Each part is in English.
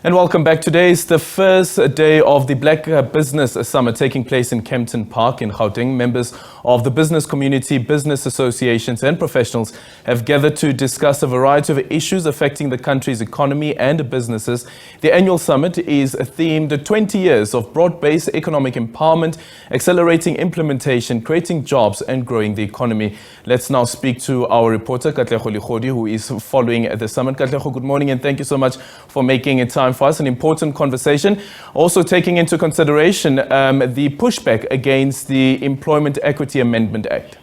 And welcome back. Today is the first day of the Black Business Summit taking place in Kempton Park in Gauteng. Members of the business community, business associations and professionals have gathered to discuss a variety of issues affecting the country's economy and businesses. The annual summit is themed 20 years of broad-based economic empowerment, accelerating implementation, creating jobs and growing the economy. Let's now speak to our reporter, Katlego, who is following the summit. Katlego, good morning and thank you so much for making it time for us. An important conversation. Also taking into consideration the pushback against the Employment Equity Amendment Act.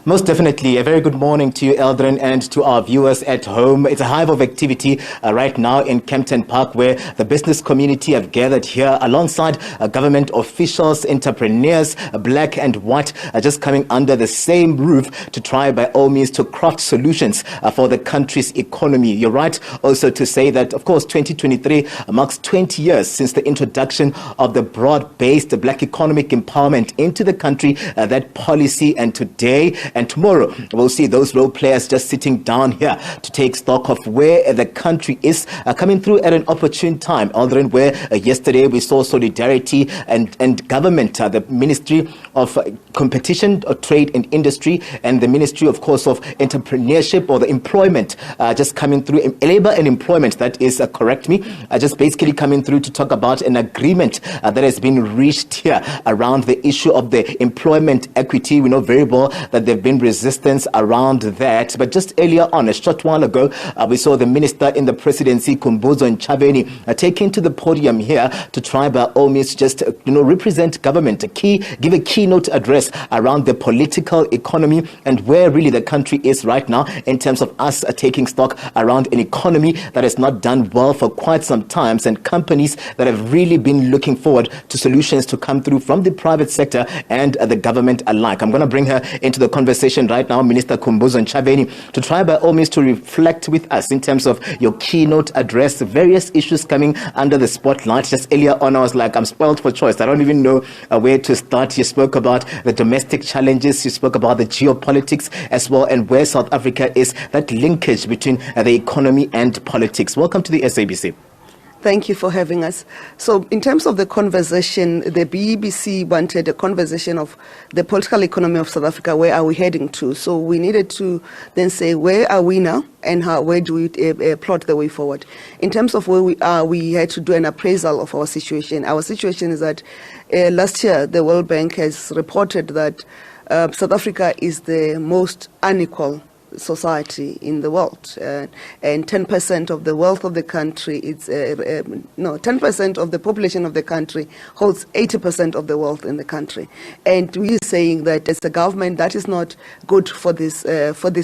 Most definitely. A very good morning to you, Eldrin, and to our viewers at home. It's a hive of activity right now in Kempton Park, where the business community have gathered here alongside government officials, entrepreneurs, black and white, just coming under the same roof to try by all means to craft solutions for the country's economy. You're right also to say that, of course, 2023 marks 20 years since the introduction of the broad-based black economic empowerment into the country, that policy, and today and tomorrow, we'll see those role players just sitting down here to take stock of where the country is, coming through at an opportune time. Aldrin, where yesterday we saw solidarity and government, the Ministry of Competition, Trade and Industry, and the Ministry, of course, of Entrepreneurship or the Employment, just coming through, Labor and Employment, that is, correct me, just basically coming through to talk about an agreement that has been reached here around the issue of the employment equity. We know very well that they've been resistance around that. But just earlier on, a short while ago, we saw the minister in the Presidency, Khumbudzo Ntshavheni, taking to the podium here to try by all means just, represent government, give a keynote address around the political economy and where really the country is right now in terms of us taking stock around an economy that has not done well for quite some time, and companies that have really been looking forward to solutions to come through from the private sector and the government alike. I'm going to bring her into the conversation right now, Minister Khumbudzo Ntshavheni, to try by all means to reflect with us in terms of your keynote address, various issues coming under the spotlight. Just earlier on, I was like, I'm spoiled for choice. I don't even know where to start. You spoke about the domestic challenges, you spoke about the geopolitics as well, and where South Africa is, that linkage between the economy and politics. Welcome to the SABC. Thank you for having us. So in terms of the conversation, the BBC wanted a conversation of the political economy of South Africa. Where are we heading to? So we needed to then say, where are we now and where do we plot the way forward? In terms of where we are, we had to do an appraisal of our situation. Our situation is that last year, the World Bank has reported that South Africa is the most unequal society in the world, and 10% of the wealth of the country, 10% of the population of the country holds 80% of the wealth in the country. And we are saying that as a government, that is not good for this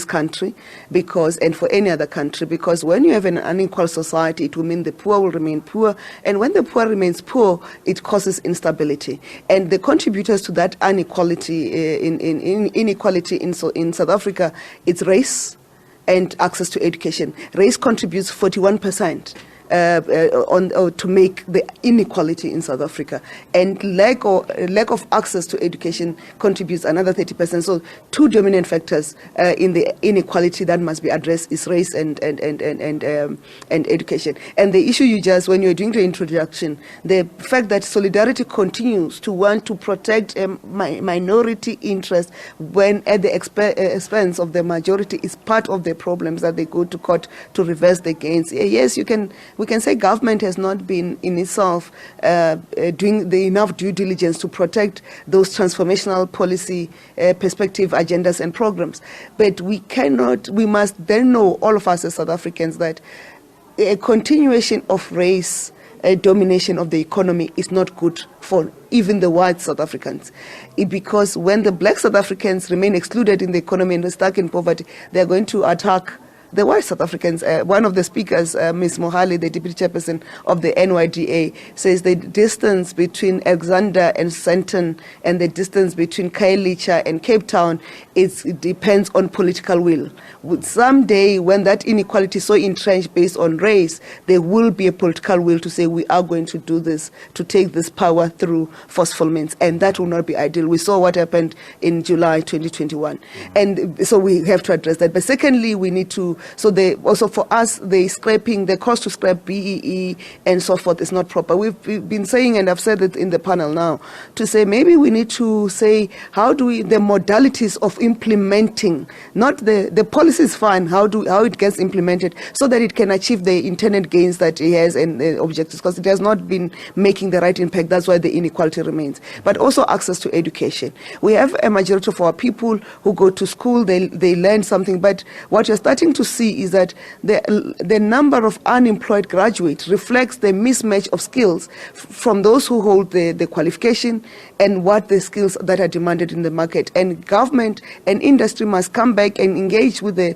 country, and for any other country, because when you have an unequal society, it will mean the poor will remain poor, and when the poor remains poor, it causes instability. And the contributors to that inequality inequality in South Africa, it's race and access to education. Race contributes 41% to make the inequality in South Africa, and lack of access to education contributes another 30%. So two dominant factors in the inequality that must be addressed is race and education. And the issue when you're doing the introduction, the fact that solidarity continues to want to protect minority interest when at the expense of the majority is part of the problems that they go to court to reverse the gains. Yes, we can say government has not been in itself doing the enough due diligence to protect those transformational policy perspective agendas and programs. But we must then know, all of us as South Africans, that a continuation of race domination of the economy is not good for even the white South Africans. Because when the black South Africans remain excluded in the economy and stuck in poverty, they're going to attack the white South Africans. One of the speakers, Ms. Mohali, the deputy chairperson of the NYDA, says the distance between Alexander and Sandton and the distance between Khayelitsha and Cape Town, it depends on political will. Someday, when that inequality is so entrenched based on race, there will be a political will to say we are going to do this, to take this power through forceful means, and that will not be ideal. We saw what happened in July 2021, and so we have to address that. But secondly, we need to So also for us, the cost to scrap BEE and so forth is not proper. We've been saying, and I've said it in the panel now, to say maybe we need to say the modalities of implementing, not the policy is fine, how it gets implemented so that it can achieve the intended gains that it has and the objectives, because it has not been making the right impact. That's why the inequality remains. But also access to education. We have a majority of our people who go to school, they learn something, but what you're starting to see is that the number of unemployed graduates reflects the mismatch of skills from those who hold the qualification and what the skills that are demanded in the market. And government and industry must come back and engage with the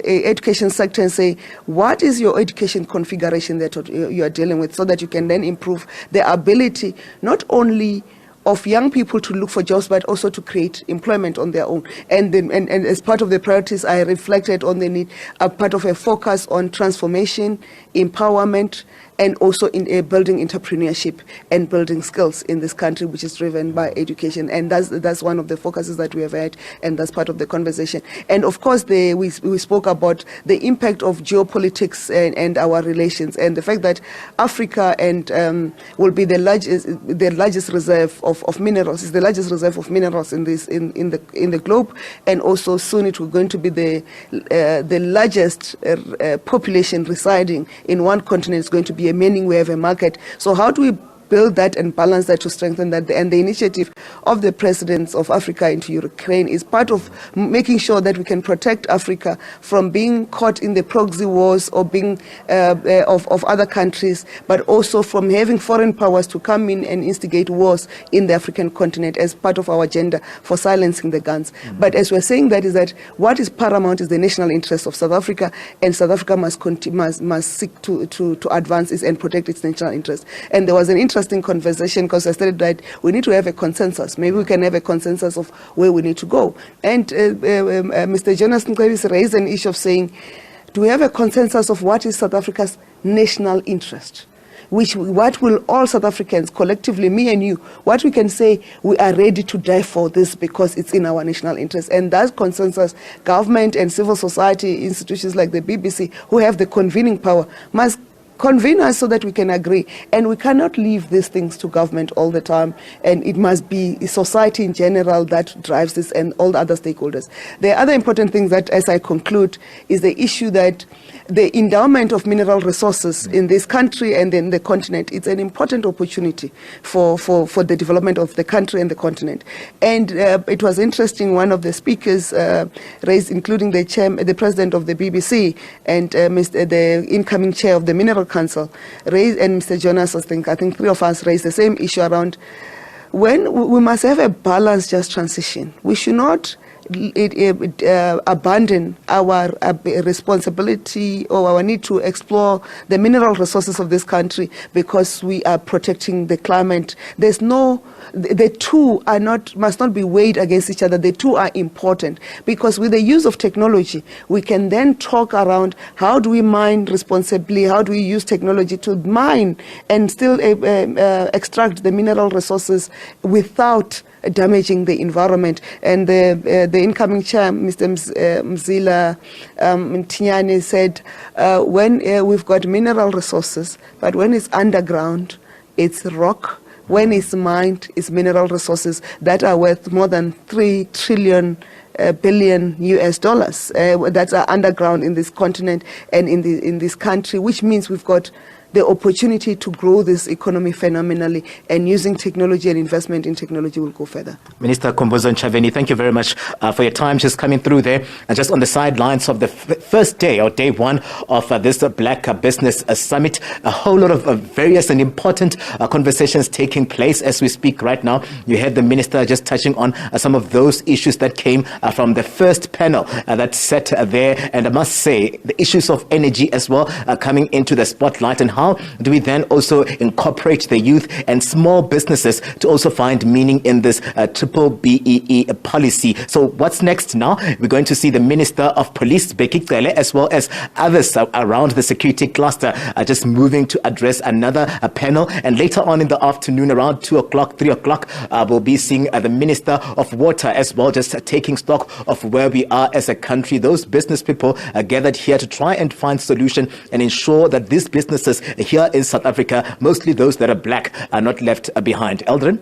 education sector and say, what is your education configuration that you are dealing with, so that you can then improve the ability not only of young people to look for jobs, but also to create employment on their own. And as part of the priorities, I reflected on the need, part of a focus on transformation, empowerment, and also in building entrepreneurship and building skills in this country, which is driven by education. And that's one of the focuses that we have had, and that's part of the conversation. And of course, we spoke about the impact of geopolitics and our relations, and the fact that Africa will be the largest reserve of minerals, is the largest reserve of minerals in the globe, and also soon it will going to be the largest population residing in one continent. Is going to be meaning we have a market. So how do we build that and balance that to strengthen that? And the initiative of the presidents of Africa into Ukraine is part of making sure that we can protect Africa from being caught in the proxy wars or being of other countries, but also from having foreign powers to come in and instigate wars in the African continent as part of our agenda for silencing the guns. Mm-hmm. But as we're saying, that is that what is paramount is the national interest of South Africa, and South Africa must seek to advance it and protect its national interest. And there was an interesting conversation, because I stated that we need to have a consensus. Maybe we can have a consensus of where we need to go. And Mr. Jonas Ntshavheni raised an issue of saying, do we have a consensus of what is South Africa's national interest? What will all South Africans collectively, me and you, what we can say, we are ready to die for this because it's in our national interest. And that consensus, government and civil society institutions like the BBC, who have the convening power, must convene us so that we can agree. And we cannot leave these things to government all the time, and it must be society in general that drives this and all the other stakeholders. The other important thing that, as I conclude, is the issue that the endowment of mineral resources in this country and in the continent, it's an important opportunity for the development of the country and the continent. And it was interesting, one of the speakers raised, including the president of the BBC and the incoming chair of the Mineral Council, raised, and Mr. Jonas, I think three of us raised the same issue around when we must have a balanced just transition. We should not abandon our responsibility or our need to explore the mineral resources of this country because we are protecting the climate. The two must not be weighed against each other. The two are important, because with the use of technology, we can then talk around how do we mine responsibly, how do we use technology to mine and still extract the mineral resources without damaging the environment. And the incoming chair, Mr. Mzila Mtinyane, said when we've got mineral resources, but when it's underground, it's rock. When it's mined, it's mineral resources that are worth more than 3 trillion billion US dollars that are underground in this continent and in this country, which means we've got the opportunity to grow this economy phenomenally, and using technology and investment in technology will go further. Minister Khumbudzo Ntshavheni, thank you very much for your time just coming through there. And just on the sidelines of the first day, or day one of this Black Business Summit, a whole lot of various and important conversations taking place as we speak right now. You heard the minister just touching on some of those issues that came from the first panel that sat there. And I must say, the issues of energy as well coming into the spotlight, and how how do we then also incorporate the youth and small businesses to also find meaning in this triple BEE policy? So what's next now? We're going to see the Minister of Police, Bheki Cele, as well as others around the security cluster just moving to address another panel. And later on in the afternoon, around 2 o'clock, 3 o'clock, we'll be seeing the Minister of Water as well, just taking stock of where we are as a country. Those business people are gathered here to try and find solution and ensure that these businesses here in South Africa, mostly those that are black, are not left behind. Eldrin?